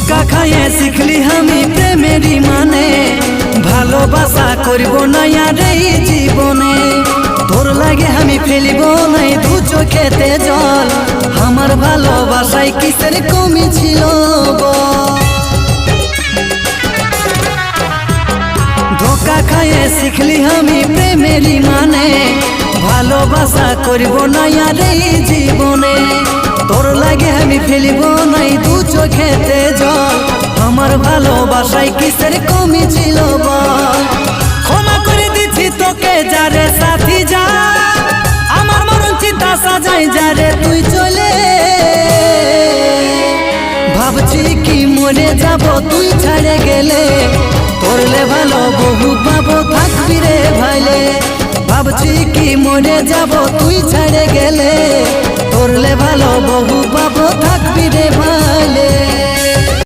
ধোকা খাইয়ে শিখলি আমি প্রেমেরই মানে, ভালোবাসা করব না আর এই জীবনে। তোর লাগে আমি ফেলিব নাই দু চোখেতে জল, আমার ভালোবাসায় কিসের কমি ছিল বল। ধোকা খাইয়ে শিখলি আমি প্রেমেরই মানে, ভালোবাসা করব না আর এই জীবনে। তোর লাগে আমি ফেলিব নাই দু চোখেতে জল, আমার ভালোবাসায় কিসের কমি ছিল বল। ক্ষমা করে দিচ্ছি তোকে যারে সাথী যা, আমার মরণ চিন্তা সাজাই যারে তুই চলে। ভাবছি কি মরে যাব তুই ছাড়ে গেলে, করলে ভালো বহু পাবো থাকবি রে ভাইলে। ভাবছি কি মরে যাব তুই ছেড়ে গেলে, করলে ভালো বহু পাবো থাকবি রে ভাইলে।